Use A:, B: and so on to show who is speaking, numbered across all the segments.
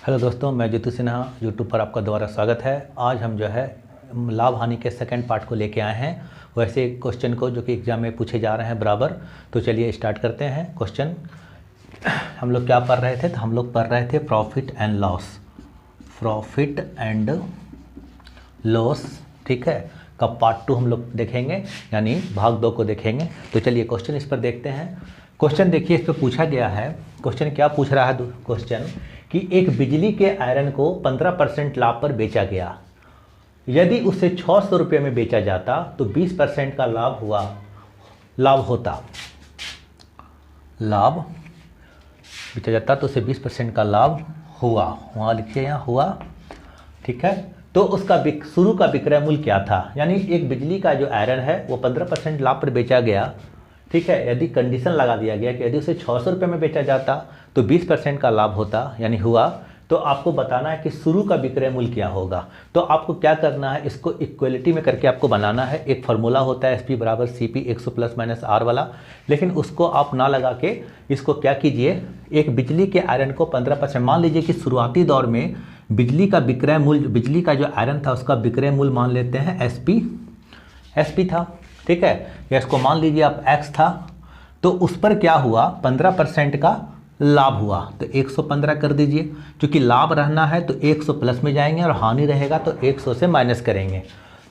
A: Hello दोस्तों, मैं Jitu Sinha YouTube पर आपका दोबारा स्वागत है। आज हम जो है लाभ हानि के सेकंड पार्ट को लेके आए हैं, वैसे क्वेश्चन को जो कि एग्ज़ाम में पूछे जा रहे हैं बराबर। तो चलिए स्टार्ट करते हैं। क्वेश्चन हम लोग क्या पढ़ रहे थे? तो हम लोग पढ़ रहे थे प्रॉफिट एंड लॉस, ठीक है। का पार्ट 2 हम लोग देखेंगे, यानी भाग 2 को देखेंगे। तो चलिए क्वेश्चन इस पर देखते हैं। क्वेश्चन देखिए, इस पर पूछा गया है। क्वेश्चन क्या पूछ रहा है? क्वेश्चन कि एक बिजली के आयरन को 15% लाभ पर बेचा गया। यदि उसे 600 रुपये में बेचा जाता तो 20% का लाभ होता। लाभ बेचा जाता तो उसे 20% का लाभ हुआ। वहाँ लिखिए, यहाँ हुआ, ठीक है। तो उसका शुरू का विक्रय मूल्य क्या था? यानी एक बिजली का जो आयरन है वो 15% लाभ पर बेचा गया, ठीक है। यदि कंडीशन लगा दिया गया कि यदि उसे 600 रुपये में बेचा जाता तो 20% का लाभ होता, यानी हुआ। तो आपको बताना है कि शुरू का विक्रय मूल्य क्या होगा। तो आपको क्या करना है, इसको इक्वलिटी में करके आपको बनाना है। एक फार्मूला होता है SP बराबर CP 100 प्लस माइनस R वाला, लेकिन उसको आप ना लगा के इसको क्या कीजिए, एक बिजली के आयरन को 15%, मान लीजिए कि शुरुआती दौर में बिजली का विक्रय मूल्य, बिजली का जो आयरन था उसका विक्रय मूल्य मान लेते हैं SP था, ठीक है। या इसको मान लीजिए आप X था। तो उस पर क्या हुआ, 15% का लाभ हुआ। तो 115 कर दीजिए, क्योंकि लाभ रहना है तो 100 प्लस में जाएंगे और हानि रहेगा तो 100 से माइनस करेंगे।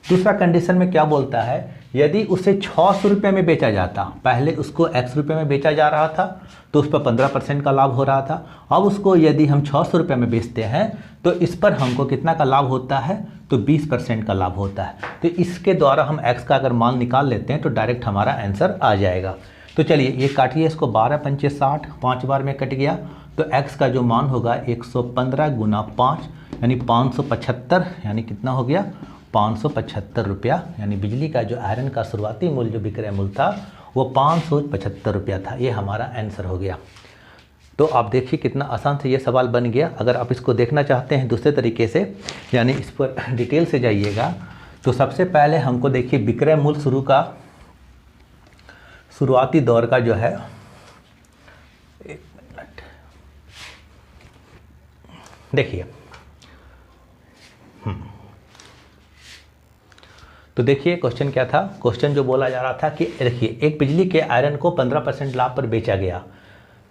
A: दूसरा कंडीशन में क्या बोलता है, यदि उसे 600 रुपये में बेचा जाता, पहले उसको X रुपये में बेचा जा रहा था तो उस पर 15% का लाभ हो रहा था। अब उसको यदि हम 600 रुपये में बेचते हैं तो इस पर हमको कितना का लाभ होता है? तो 20% का लाभ होता है। तो इसके द्वारा हम X का अगर मान निकाल लेते हैं तो डायरेक्ट हमारा आंसर आ जाएगा। तो चलिए ये काटिए, इसको 12 पंचे 60, 5 बार में कट गया। तो X का जो मान होगा 115 गुना 5 यानी 575, यानी कितना हो गया? 575 रुपया। यानी बिजली का जो आयरन का शुरुआती मूल्य, जो विक्रय मूल्य था, वो 575 रुपया था। ये हमारा आंसर हो गया। तो आप देखिए कितना आसान से ये सवाल बन गया। अगर आप इसको देखना चाहते हैं दूसरे तरीके से, यानी इस पर डिटेल से जाइएगा, तो सबसे पहले हमको देखिए विक्रय मूल्य शुरुआती दौर का जो है, एक मिनट देखिए, तो देखिए क्वेश्चन क्या था। क्वेश्चन जो बोला जा रहा था कि देखिए एक बिजली के आयरन को 15% लाभ पर बेचा गया।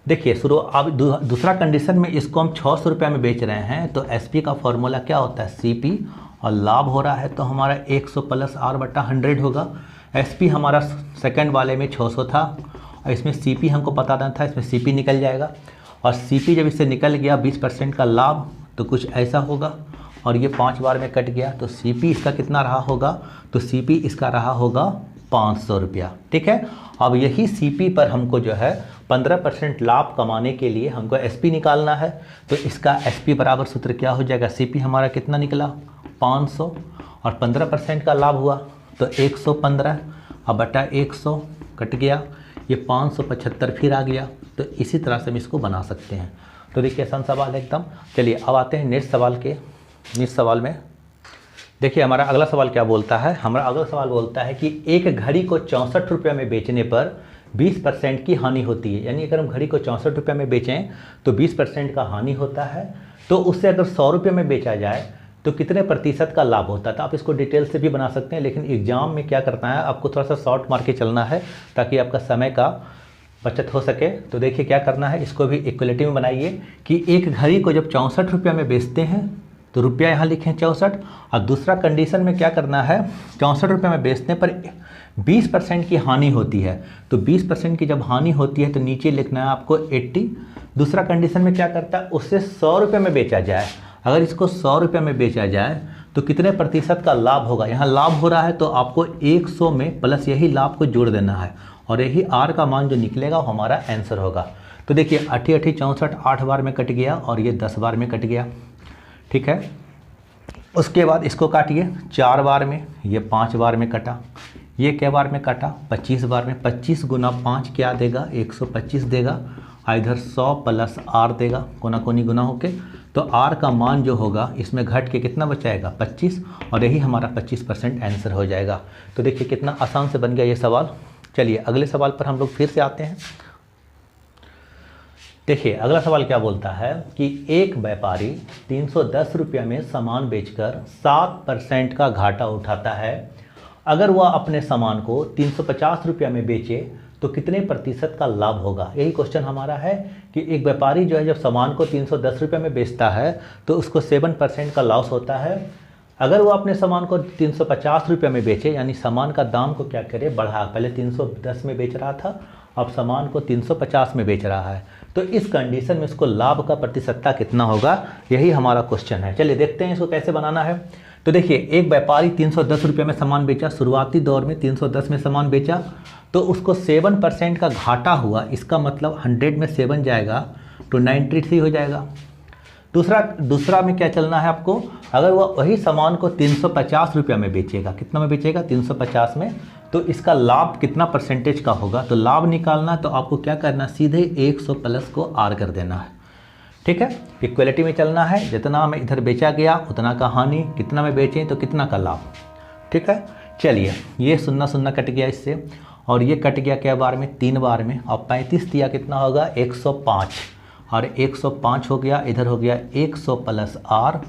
A: देखिए अब दूसरा कंडीशन में इसको हम 600 रुपये में बेच रहे हैं, तो SP का फॉर्मूला क्या होता है? CP, और लाभ हो रहा है तो हमारा 100 प्लस R बटा 100 होगा। SP हमारा सेकंड वाले में 600 था और इसमें CP हमको पता नहीं था, इसमें CP निकल जाएगा। और CP जब इससे निकल गया 20% का लाभ, तो कुछ ऐसा होगा। और ये 5 बार में कट गया तो CP इसका कितना रहा होगा? तो CP इसका रहा होगा 500 रुपया, ठीक है। अब यही CP पर हमको जो है 15% लाभ कमाने के लिए हमको SP निकालना है। तो इसका SP बराबर सूत्र क्या हो जाएगा? CP हमारा कितना निकला? 500, और 15% का लाभ हुआ तो 115, अब बटा 100 कट गया, ये 575 फिर आ गया। तो इसी तरह से हम इसको बना सकते हैं। तो देखिए आसान सवाल है एकदम। चलिए अब आते हैं नेक्स्ट सवाल में। देखिए हमारा अगला सवाल क्या बोलता है। हमारा अगला सवाल बोलता है कि एक घड़ी को 64 रुपये में बेचने पर 20% की हानि होती है। यानी अगर हम घड़ी को 64 रुपये में बेचें तो 20% का हानि होता है। तो उससे अगर 100 रुपये में बेचा जाए तो कितने प्रतिशत का लाभ होता है? तो आप इसको डिटेल से भी बना सकते हैं, लेकिन एग्जाम में क्या करना है, आपको थोड़ा सा शॉर्ट मार के चलना है ताकि आपका समय का बचत हो सके। तो देखिए क्या करना है, इसको भी इक्वलिटी में बनाइए कि एक घड़ी को जब 64 रुपये में बेचते हैं तो रुपया यहाँ लिखें 64, और दूसरा कंडीशन में क्या करना है, 64 रुपये में बेचने पर 20% की हानि होती है। तो 20% की जब हानि होती है तो नीचे लिखना है आपको 80। दूसरा कंडीशन में क्या करता है, उससे 100 रुपये में बेचा जाए। अगर इसको 100 रुपये में बेचा जाए तो कितने प्रतिशत का लाभ होगा? यहाँ लाभ हो रहा है तो आपको 100 में प्लस यही लाभ को जोड़ देना है, और यही R का मान जो निकलेगा वो हमारा आंसर होगा। तो देखिए 80 80 64, 8 बार में कट गया और ये 10 बार में कट गया, ठीक है। उसके बाद इसको काटिए 4 बार में, ये 5 बार में कटा, ये क्या बार में कटा? 25 बार में। 25 गुना 5 क्या देगा? 125 देगा। इधर 100 प्लस R देगा, कोना कोनी गुना होके। तो R का मान जो होगा इसमें घट के कितना बचाएगा? 25, और यही हमारा 25% आंसर हो जाएगा। तो देखिए कितना आसान से बन गया ये सवाल। चलिए अगले सवाल पर हम लोग फिर से आते हैं। देखिए अगला सवाल क्या बोलता है कि एक व्यापारी 310 रुपये में सामान बेचकर 7% का घाटा उठाता है। अगर वह अपने सामान को 350 रुपये में बेचे तो कितने प्रतिशत का लाभ होगा। यही क्वेश्चन हमारा है कि एक व्यापारी जो है जब सामान को 310 रुपये में बेचता है तो उसको 7% का लॉस होता है। अगर वो अपने सामान को 350 रुपये में बेचे, यानी सामान का दाम को क्या करे बढ़ा, पहले 310 में बेच रहा था अब सामान को 350 में बेच रहा है, तो इस कंडीशन में उसको लाभ का प्रतिशतता कितना होगा, यही हमारा क्वेश्चन है। चलिए देखते हैं इसको कैसे बनाना है। तो देखिए एक व्यापारी 310 रुपये में सामान बेचा, शुरुआती दौर में 310 में सामान बेचा तो उसको 7% का घाटा हुआ। इसका मतलब 100 में 7 जाएगा तो 93 हो जाएगा। दूसरा में क्या चलना है आपको, अगर वह वही सामान को 350 रुपये में बेचेगा, कितना में बेचेगा 350 में, तो इसका लाभ कितना परसेंटेज का होगा। तो लाभ निकालना तो आपको क्या करना, सीधे 100 प्लस को आर कर देना है। ठीक है, इक्वलिटी में चलना है, जितना में इधर बेचा गया उतना का हानि, कितना में बेचें तो कितना का लाभ। ठीक है, चलिए ये 0 0 कट गया इससे, और ये कट गया क्या बार में, 3 बार में, और 35 दिया कितना होगा 105, और 105 हो गया, इधर हो गया 100 प्लस आर,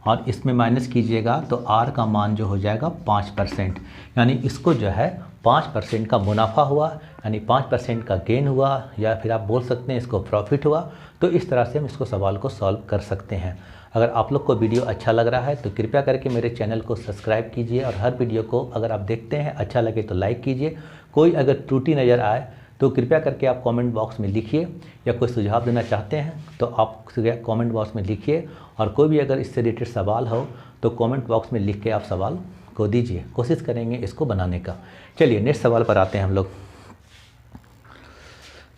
A: और इसमें माइनस कीजिएगा तो आर का मान जो हो जाएगा 5%, यानी इसको जो है 5% का मुनाफा हुआ, यानी 5% का गेन हुआ, या फिर आप बोल सकते हैं इसको प्रॉफिट हुआ। तो इस तरह से हम इसको सवाल को सॉल्व कर सकते हैं। अगर आप लोग को वीडियो अच्छा लग रहा है तो कृपया करके मेरे चैनल को सब्सक्राइब कीजिए, और हर वीडियो को अगर आप देखते हैं अच्छा लगे तो लाइक कीजिए। कोई अगर त्रुटि नज़र आए तो कृपया करके आप कमेंट बॉक्स में लिखिए, या कोई सुझाव देना चाहते हैं तो आप कमेंट बॉक्स में लिखिए, और कोई भी अगर इससे रिलेटेड सवाल हो तो कमेंट बॉक्स में लिख के आप सवाल को दीजिए, कोशिश करेंगे इसको बनाने का। चलिए नेक्स्ट सवाल पर आते हैं हम लोग।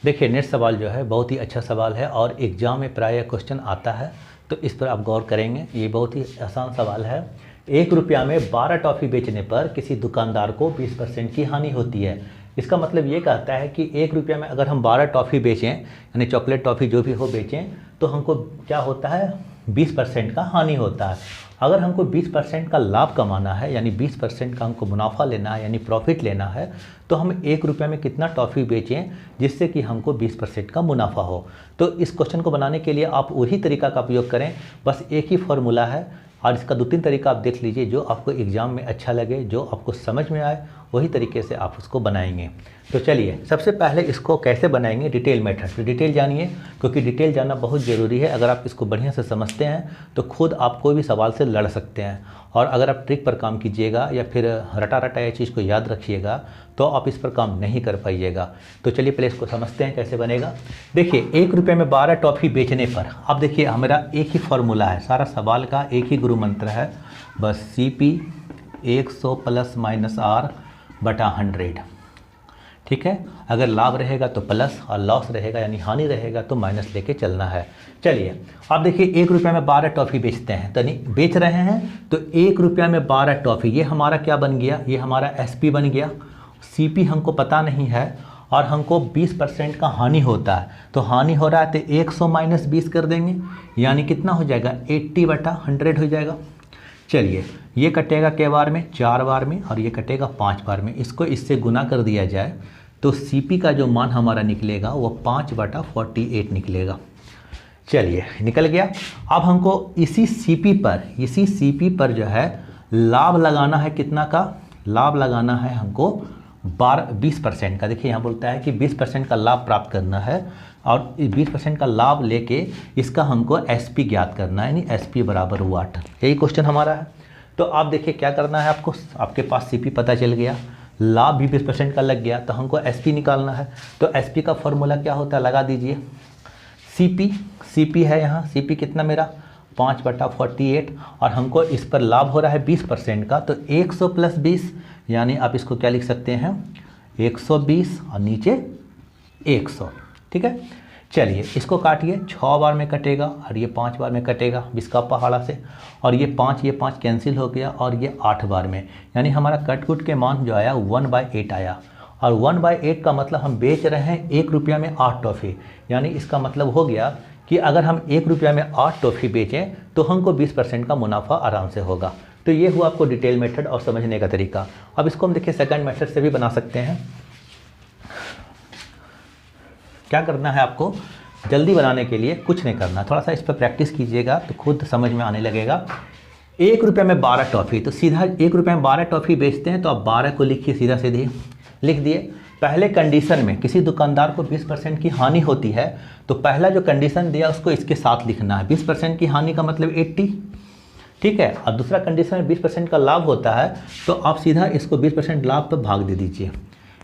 A: देखिए नेक्स्ट सवाल जो है बहुत ही अच्छा सवाल है, और एग्जाम में प्राय क्वेश्चन आता है, तो इस पर आप गौर करेंगे। ये बहुत ही आसान सवाल है। 1 रुपया में 12 टॉफ़ी बेचने पर किसी दुकानदार को 20% की हानि होती है। इसका मतलब ये कहता है कि 1 रुपया में अगर हम 12 टॉफ़ी बेचें, यानी चॉकलेट टॉफ़ी जो भी हो बेचें, तो हमको क्या होता है 20% का हानि होता है। अगर हमको 20% का लाभ कमाना है, यानी 20% का हमको मुनाफा लेना है, यानी प्रॉफिट लेना है, तो हम 1 रुपये में कितना टॉफ़ी बेचें जिससे कि हमको 20% का मुनाफा हो। तो इस क्वेश्चन को बनाने के लिए आप वही तरीका का उपयोग करें, बस एक ही फॉर्मूला है, और इसका 2-3 तरीका आप देख लीजिए, जो आपको एग्ज़ाम में अच्छा लगे, जो आपको समझ में आए, वही तरीके से आप उसको बनाएंगे। तो चलिए सबसे पहले इसको कैसे बनाएंगे, डिटेल मेथड। तो डिटेल जानिए, क्योंकि डिटेल जानना बहुत ज़रूरी है। अगर आप इसको बढ़िया से समझते हैं तो खुद आप कोई भी सवाल से लड़ सकते हैं, और अगर आप ट्रिक पर काम कीजिएगा या फिर रटा रटा ये चीज़ को याद रखिएगा तो आप इस पर काम नहीं कर पाइएगा। तो चलिए पहले इसको समझते हैं कैसे बनेगा। देखिए 1 रुपये में 12 टॉफ़ी बेचने पर, अब देखिए हमारा एक ही फॉर्मूला है, सारा सवाल का एक ही गुरु मंत्र है, बस CP 100 प्लस माइनस आर बटा 100। ठीक है, अगर लाभ रहेगा तो प्लस, और लॉस रहेगा यानी हानि रहेगा तो माइनस लेके चलना है। चलिए अब देखिए 1 रुपये में 12 टॉफ़ी बेचते हैं, तो नहीं बेच रहे हैं, तो 1 रुपया में 12 टॉफ़ी, ये हमारा क्या बन गया, ये हमारा SP बन गया। CP हमको पता नहीं है, और हमको 20% का हानि होता है, तो हानि हो रहा है तो 100 माइनस 20 कर देंगे, यानी कितना हो जाएगा 80 बटा 100 हो जाएगा। चलिए ये कटेगा के बार में, 4 बार में, और ये कटेगा 5 बार में। इसको इससे गुना कर दिया जाए तो CP का जो मान हमारा निकलेगा वो 5 बटा 48 निकलेगा। चलिए निकल गया। अब हमको इसी CP पर जो है लाभ लगाना है, कितना का लाभ लगाना है हमको 20% का। देखिए यहाँ बोलता है कि 20% का लाभ प्राप्त करना है, और 20% का लाभ लेके इसका हमको SP ज्ञात करना है, यानी SP बराबर वाट। यही क्वेश्चन हमारा है। तो आप देखिए क्या करना है आपको, आपके पास CP पता चल गया, लाभ भी 20% का लग गया, तो हमको SP निकालना है। तो SP का फॉर्मूला क्या होता है, लगा दीजिए। CP है यहाँ, CP कितना मेरा 5 बटा 48, और हमको इस पर लाभ हो रहा है 20% का, तो 100 प्लस 20, यानी आप इसको क्या लिख सकते हैं 120, और नीचे 100। ठीक है, चलिए इसको काटिए, 6 बार में कटेगा, और ये 5 बार में कटेगा 20 का पहाड़ा से, और ये 5 कैंसिल हो गया, और ये 8 बार में, यानी हमारा कट के मान जो आया 1/8 आया। और 1/8 का मतलब हम बेच रहे हैं 1 रुपया में 8 टॉफ़ी, यानी इसका मतलब हो गया कि अगर हम 1 रुपया में 8 टॉफ़ी बेचें तो हमको 20% का मुनाफा आराम से होगा। तो ये हुआ आपको डिटेल मेथड और समझने का तरीका। अब इसको हम देखिए सेकंड मेथड से भी बना सकते हैं। क्या करना है आपको, जल्दी बनाने के लिए कुछ नहीं करना, थोड़ा सा इस पर प्रैक्टिस कीजिएगा तो खुद समझ में आने लगेगा। 1 रुपये में 12 टॉफ़ी, तो सीधा 1 रुपये में 12 टॉफ़ी बेचते हैं तो आप 12 को लिखिए, सीधा सीधे लिख दिए। पहले कंडीशन में किसी दुकानदार को 20% की हानि होती है तो पहला जो कंडीशन दिया उसको इसके साथ लिखना है। 20% की हानि का मतलब 80, ठीक है। और दूसरा कंडीशन में 20% का लाभ होता है तो आप सीधा इसको 20% लाभ पर भाग दे दीजिए,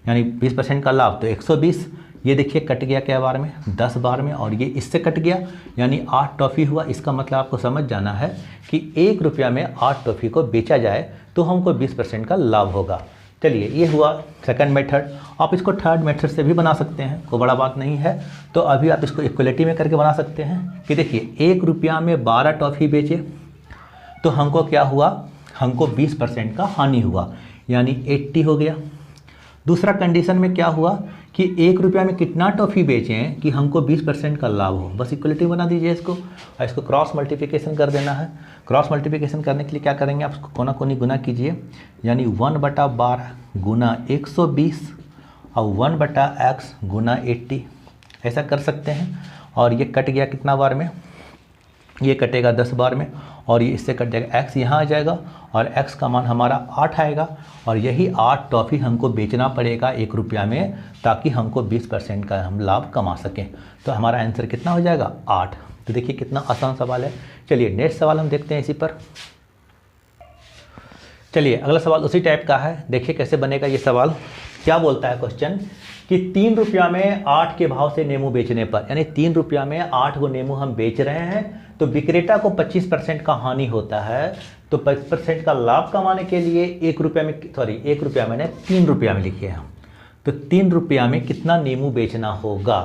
A: यानी 20% का लाभ तो 120। ये देखिए कट गया क्या बार में, 10 बार में, और ये इससे कट गया यानी 8 टॉफ़ी हुआ। इसका मतलब आपको समझ जाना है कि 1 रुपया में 8 टॉफ़ी को बेचा जाए तो हमको 20% का लाभ होगा। चलिए ये हुआ सेकंड मेथड। आप इसको थर्ड मेथड से भी बना सकते हैं, कोई बड़ा बात नहीं है। तो अभी आप इसको इक्वलिटी में करके बना सकते हैं कि देखिए 1 रुपया में 12 टॉफ़ी बेचे तो हमको क्या हुआ, हमको 20% का हानि हुआ यानी 80 हो गया। दूसरा कंडीशन में क्या हुआ कि 1 रुपया में कितना टॉफ़ी बेचे हैं कि हमको 20% का लाभ हो। बस इक्वलिटी बना दीजिए इसको और इसको क्रॉस मल्टीप्लिकेशन कर देना है। क्रॉस मल्टीप्लिकेशन करने के लिए क्या करेंगे, आप इसको कोना कोनी गुना कीजिए, यानी 1/12 गुना 120 और 1/x गुना 80, ऐसा कर सकते हैं। और ये कट गया कितना बार में, ये कटेगा 10 बार में, और ये इससे कट जाएगा, x यहाँ आ जाएगा और x का मान हमारा 8 आएगा। और यही 8 टॉफ़ी हमको बेचना पड़ेगा 1 रुपया में ताकि हमको 20% का हम लाभ कमा सकें। तो हमारा आंसर कितना हो जाएगा, 8। तो देखिए कितना आसान सवाल है। चलिए नेक्स्ट सवाल हम देखते हैं इसी पर। चलिए अगला सवाल उसी टाइप का है, देखिए कैसे बनेगा ये सवाल। क्या बोलता है क्वेश्चन कि 3 रुपया में 8 के भाव से नींबू बेचने पर, यानी 3 रुपया में 8 को नींबू हम बेच रहे हैं तो विक्रेता को 25% का हानि होता है। तो 25% का लाभ कमाने के लिए 1 रुपया में, सॉरी 1 रुपया मैंने 3 रुपया में लिखे हैं, तो 3 रुपया में कितना नींबू बेचना होगा,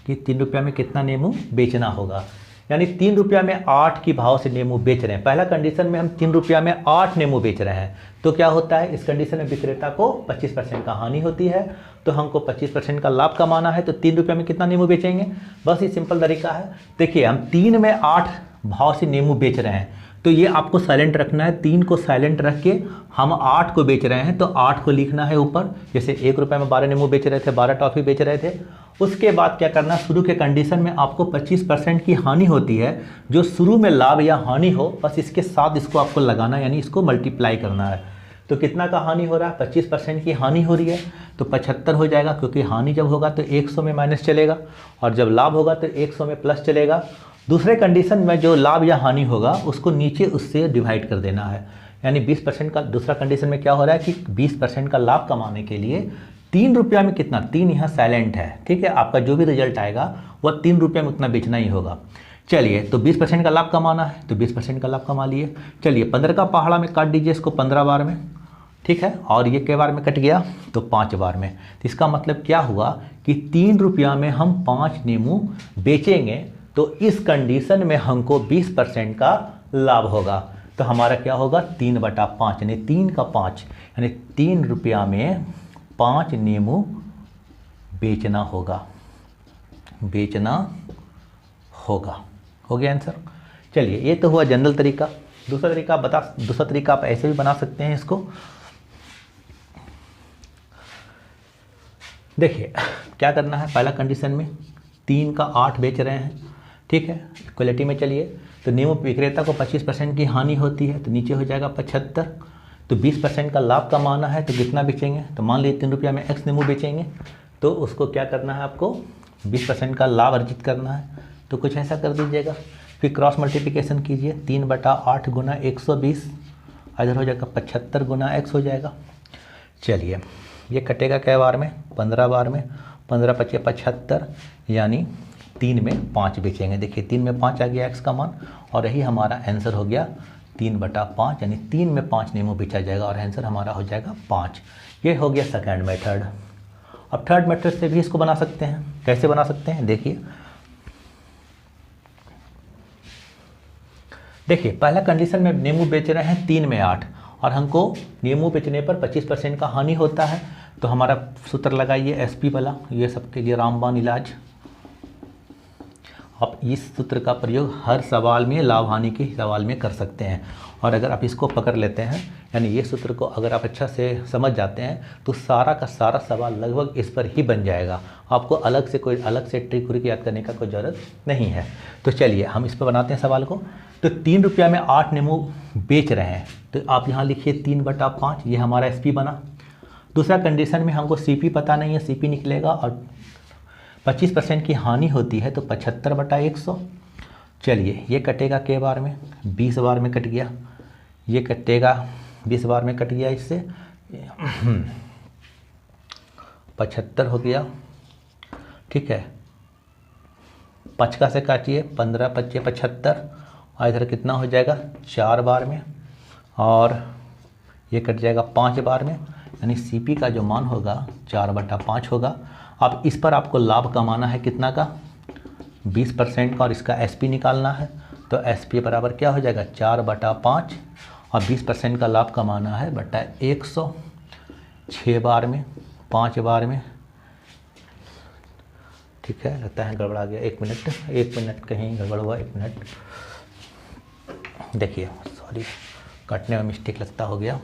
A: कि 3 रुपया में कितना नींबू बेचना होगा। यानी 3 रुपया में 8 की भाव से नींबू बेच रहे हैं। पहला कंडीशन में हम 3 रुपया में 8 नींबू बेच रहे हैं तो क्या होता है, इस कंडीशन में विक्रेता को 25% का हानि होती है। तो हमको 25% का लाभ कमाना है तो 3 रुपया में कितना नींबू बेचेंगे, बस ये सिंपल तरीका है। देखिए हम 3 में 8 भाव से नींबू बेच रहे हैं तो ये आपको साइलेंट रखना है, 3 को साइलेंट रख के हम 8 को बेच रहे हैं तो 8 को लिखना है ऊपर। जैसे 1 रुपये में 12 नींबू बेच रहे थे, 12 टॉफ़ी बेच रहे थे। उसके बाद क्या करना, शुरू के कंडीशन में आपको 25% की हानि होती है, जो शुरू में लाभ या हानि हो बस इसके साथ इसको आपको लगाना, यानी इसको मल्टीप्लाई करना है। तो कितना का हानि हो रहा है, 25% की हानि हो रही है तो 75 हो जाएगा, क्योंकि हानि जब होगा तो 100 में माइनस चलेगा और जब लाभ होगा तो 100 में प्लस चलेगा। दूसरे कंडीशन में जो लाभ या हानि होगा उसको नीचे उससे डिवाइड कर देना है, यानी 20% का। दूसरा कंडीशन में क्या हो रहा है कि 20% का लाभ कमाने के लिए 3 रुपया में कितना, 3 यहाँ साइलेंट है, ठीक है। आपका जो भी रिजल्ट आएगा वह 3 रुपये में उतना बेचना ही होगा। चलिए तो 20% का लाभ कमाना है तो 20% का लाभ कमा लिए। चलिए 15 का पहाड़ा में काट दीजिए इसको 15 बार में, ठीक है। और ये कई बार में कट गया तो 5 बार में। तो इसका मतलब क्या हुआ कि 3 रुपया में हम 5 नींबू बेचेंगे तो इस कंडीशन में हमको 20% का लाभ होगा। तो हमारा क्या होगा, 3/5 यानी 3 का 5, यानी 3 रुपया में 5 नींबू बेचना होगा, बेचना होगा। हो गया आंसर। चलिए ये तो हुआ जनरल तरीका। दूसरा तरीका आप ऐसे भी बना सकते हैं इसको। देखिए क्या करना है, पहला कंडीशन में 3 का 8 बेच रहे हैं, ठीक है। क्वालिटी में चलिए तो नींबू विक्रेता को 25% की हानि होती है तो नीचे हो जाएगा 75। तो 20% का लाभ कमाना है तो कितना बेचेंगे, तो मान लीजिए 3 रुपया में x नींबू बेचेंगे तो उसको क्या करना है, आपको 20% का लाभ अर्जित करना है। तो कुछ ऐसा कर दीजिएगा, फिर क्रॉस मल्टीप्लिकेशन कीजिए, 3/8 गुना 120, इधर हो जाएगा 75 गुना x हो जाएगा। चलिए ये कटेगा क्या बार में, 15 बार में, 15 × 5 = 75, यानी 3 में 5 बेचेंगे। देखिए 3 में 5 आ गया x का मान और यही हमारा आंसर हो गया 3/5, यानी 3 में 5 नींबू बेचा जाएगा और आंसर हमारा हो जाएगा 5। ये हो गया सेकंड मेथड। अब थर्ड मेथड से भी इसको बना सकते हैं। कैसे बना सकते हैं, देखिए पहला कंडीशन में नींबू बेच रहे हैं 3 में 8 और हमको नींबू बेचने पर 25% का हानि होता है। तो हमारा सूत्र लगाइए SP वाला, ये सबके लिए रामबाण इलाज। आप इस सूत्र का प्रयोग हर सवाल में, लाभ हानि के सवाल में कर सकते हैं। और अगर आप इसको पकड़ लेते हैं, यानी ये सूत्र को अगर आप अच्छा से समझ जाते हैं, तो सारा का सारा सवाल लगभग इस पर ही बन जाएगा। आपको अलग से ट्रिक व्रिक याद करने का कोई ज़रूरत नहीं है। तो चलिए हम इस पर बनाते हैं सवाल को। तो 3 रुपया में 8 नींबू बेच रहे हैं, तो आप यहाँ लिखिए 3/5, ये हमारा SP बना। दूसरा कंडीशन में हमको CP पता नहीं है, CP निकलेगा, और 25% की हानि होती है तो 75/100। चलिए ये कटेगा के बार में, 20 बार में कट गया, ये कटेगा 20 बार में कट गया, इससे 75 हो गया, ठीक है। 5 का से काटिए, 15 × 5 = 75, और इधर कितना हो जाएगा 4 बार में, और ये कट जाएगा 5 बार में, यानी CP का जो मान होगा 4/5 होगा। अब इस पर आपको लाभ कमाना है कितना का, 20% का, और इसका SP निकालना है। तो SP बराबर क्या हो जाएगा 4/5, और 20% का लाभ कमाना है बटा 100, 6 बार में, 5 बार में, ठीक है। लगता है गड़बड़ा गया, 1 मिनट कहीं गड़बड़ हुआ, 1 मिनट। देखिए सॉरी, काटने में मिस्टेक लगता हो गया।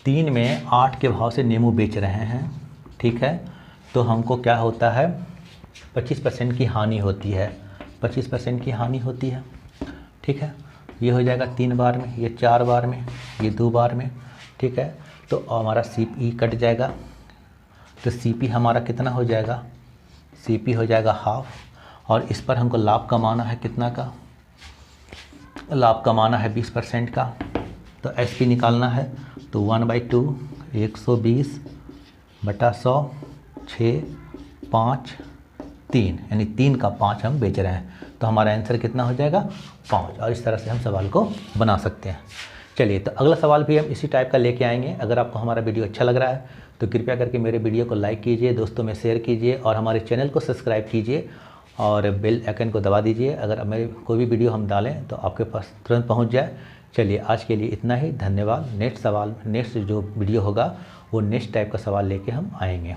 A: 3 में 8 के भाव से नींबू बेच रहे हैं, ठीक है। तो हमको क्या होता है, 25% की हानि होती है, 25% की हानि होती है, ठीक है। ये हो जाएगा 3 बार में, ये 4 बार में, ये 2 बार में, ठीक है। तो हमारा CP कट जाएगा, तो CP हमारा कितना हो जाएगा, CP हो जाएगा ½ और इस पर हमको लाभ कमाना है कितना का, लाभ कमाना है 20% का। तो SP निकालना है, तो 1/2, 120/100, 6, 5, 3, यानी 3 का 5 हम बेच रहे हैं। तो हमारा आंसर कितना हो जाएगा 5। और इस तरह से हम सवाल को बना सकते हैं। चलिए, तो अगला सवाल भी हम इसी टाइप का लेके आएंगे। अगर आपको हमारा वीडियो अच्छा लग रहा है तो कृपया करके मेरे वीडियो को लाइक कीजिए, दोस्तों में शेयर कीजिए, और हमारे चैनल को सब्सक्राइब कीजिए, और बेल आइकन को दबा दीजिए। अगर मेरे कोई भी वीडियो हम डालें तो आपके पास तुरंत पहुंच जाए। चलिए, आज के लिए इतना ही, धन्यवाद। नेक्स्ट जो वीडियो होगा वो नेक्स्ट टाइप का सवाल लेके हम आएंगे।